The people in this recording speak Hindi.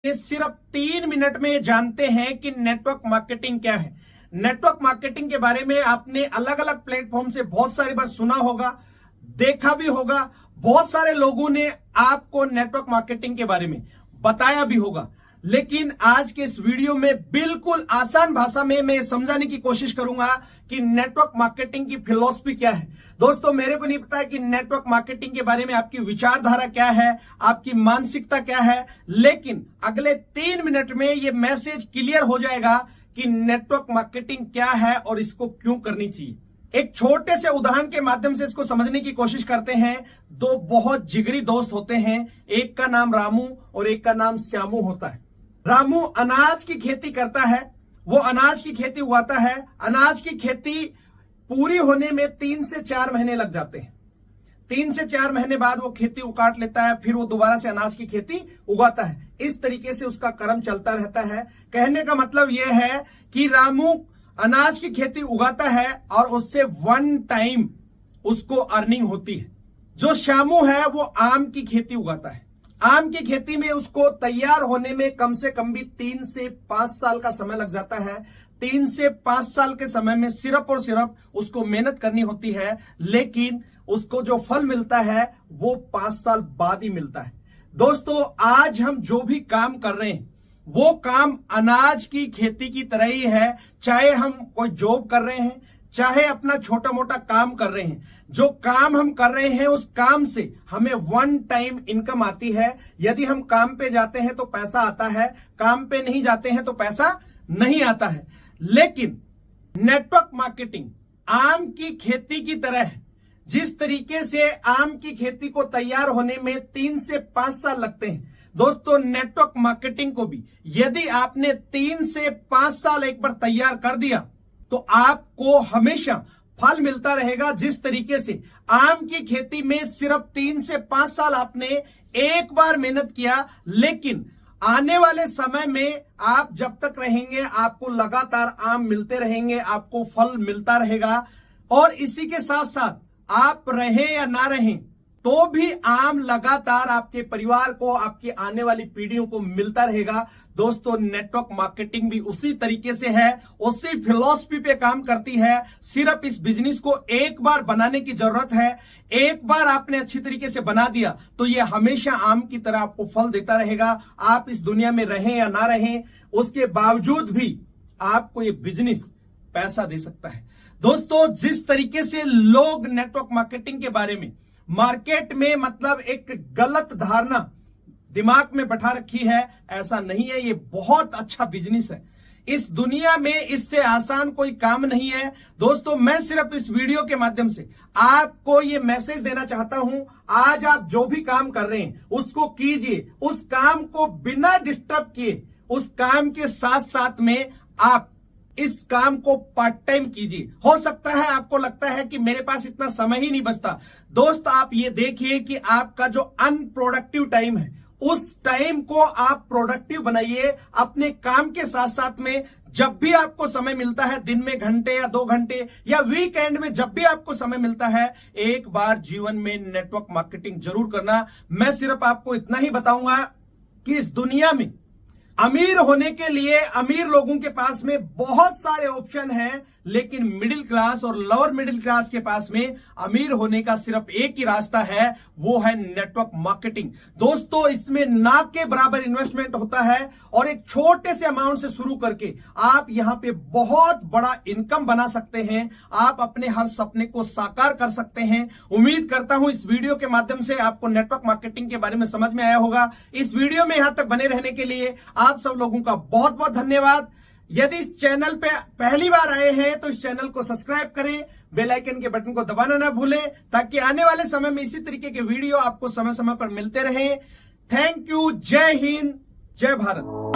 ये सिर्फ 3 मिनट में जानते हैं कि नेटवर्क मार्केटिंग क्या है। नेटवर्क मार्केटिंग के बारे में आपने अलग अलग प्लेटफॉर्म से बहुत सारी बार सुना होगा, देखा भी होगा। बहुत सारे लोगों ने आपको नेटवर्क मार्केटिंग के बारे में बताया भी होगा, लेकिन आज के इस वीडियो में बिल्कुल आसान भाषा में मैं समझाने की कोशिश करूंगा कि नेटवर्क मार्केटिंग की फिलॉसफी क्या है। दोस्तों, मेरे को नहीं पता है कि नेटवर्क मार्केटिंग के बारे में आपकी विचारधारा क्या है, आपकी मानसिकता क्या है, लेकिन अगले 3 मिनट में यह मैसेज क्लियर हो जाएगा कि नेटवर्क मार्केटिंग क्या है और इसको क्यों करनी चाहिए। एक छोटे से उदाहरण के माध्यम से इसको समझने की कोशिश करते हैं। दो बहुत जिगरी दोस्त होते हैं, एक का नाम रामू और एक का नाम श्यामू होता है। रामू अनाज की खेती करता है, वो अनाज की खेती उगाता है। अनाज की खेती पूरी होने में 3 से 4 महीने लग जाते हैं। 3 से 4 महीने बाद वो खेती उकाट लेता है, फिर वो दोबारा से अनाज की खेती उगाता है। इस तरीके से उसका क्रम चलता रहता है। कहने का मतलब यह है कि रामू अनाज की खेती उगाता है और उससे 1 टाइम उसको अर्निंग होती है। जो श्यामू है वो आम की खेती उगाता है। आम की खेती में उसको तैयार होने में कम से कम भी 3 से 5 साल का समय लग जाता है। 3 से 5 साल के समय में सिर्फ और सिर्फ उसको मेहनत करनी होती है, लेकिन उसको जो फल मिलता है वो 5 साल बाद ही मिलता है। दोस्तों, आज हम जो भी काम कर रहे हैं वो काम अनाज की खेती की तरह ही है। चाहे हम कोई जॉब कर रहे हैं, चाहे अपना छोटा मोटा काम कर रहे हैं, जो काम हम कर रहे हैं उस काम से हमें 1 टाइम इनकम आती है। यदि हम काम पे जाते हैं तो पैसा आता है, काम पे नहीं जाते हैं तो पैसा नहीं आता है। लेकिन नेटवर्क मार्केटिंग आम की खेती की तरह है। जिस तरीके से आम की खेती को तैयार होने में 3 से 5 साल लगते हैं, दोस्तों नेटवर्क मार्केटिंग को भी यदि आपने 3 से 5 साल एक बार तैयार कर दिया तो आपको हमेशा फल मिलता रहेगा। जिस तरीके से आम की खेती में सिर्फ 3 से 5 साल आपने एक बार मेहनत किया, लेकिन आने वाले समय में आप जब तक रहेंगे आपको लगातार आम मिलते रहेंगे, आपको फल मिलता रहेगा। और इसी के साथ साथ आप रहें या ना रहें तो भी आम लगातार आपके परिवार को, आपकी आने वाली पीढ़ियों को मिलता रहेगा। दोस्तों, नेटवर्क मार्केटिंग भी उसी तरीके से है, उसी फिलॉसफी पे काम करती है। सिर्फ इस बिजनेस को एक बार बनाने की जरूरत है। एक बार आपने अच्छी तरीके से बना दिया तो यह हमेशा आम की तरह आपको फल देता रहेगा। आप इस दुनिया में रहें या ना रहें, उसके बावजूद भी आपको यह बिजनेस पैसा दे सकता है। दोस्तों, जिस तरीके से लोग नेटवर्क मार्केटिंग के बारे में मार्केट में मतलब एक गलत धारणा दिमाग में बैठा रखी है, ऐसा नहीं है। ये बहुत अच्छा बिजनेस है। इस दुनिया में इससे आसान कोई काम नहीं है। दोस्तों, मैं सिर्फ इस वीडियो के माध्यम से आपको ये मैसेज देना चाहता हूं, आज आप जो भी काम कर रहे हैं उसको कीजिए। उस काम को बिना डिस्टर्ब किए, उस काम के साथ साथ में आप इस काम को पार्ट टाइम कीजिए। हो सकता है आपको लगता है कि मेरे पास इतना समय ही नहीं बचता। दोस्त, आप ये देखिए कि आपका जो अनप्रोडक्टिव टाइम है उस टाइम को आप प्रोडक्टिव बनाइए। अपने काम के साथ साथ में जब भी आपको समय मिलता है, दिन में घंटे या 2 घंटे या वीकेंड में जब भी आपको समय मिलता है, एक बार जीवन में नेटवर्क मार्केटिंग जरूर करना। मैं सिर्फ आपको इतना ही बताऊंगा कि इस दुनिया में अमीर होने के लिए अमीर लोगों के पास में बहुत सारे ऑप्शन हैं, लेकिन मिडिल क्लास और लोअर मिडिल क्लास के पास में अमीर होने का सिर्फ एक ही रास्ता है, वो है नेटवर्क मार्केटिंग। दोस्तों, इसमें ना के बराबर इन्वेस्टमेंट होता है और एक छोटे से अमाउंट से शुरू करके आप यहां पे बहुत बड़ा इनकम बना सकते हैं। आप अपने हर सपने को साकार कर सकते हैं। उम्मीद करता हूं इस वीडियो के माध्यम से आपको नेटवर्क मार्केटिंग के बारे में समझ में आया होगा। इस वीडियो में यहां तक बने रहने के लिए आप सब लोगों का बहुत बहुत धन्यवाद। यदि इस चैनल पे पहली बार आए हैं तो इस चैनल को सब्सक्राइब करें, बेल आइकन के बटन को दबाना ना भूलें, ताकि आने वाले समय में इसी तरीके के वीडियो आपको समय समय पर मिलते रहें। Thank you. जय हिंद, जय भारत।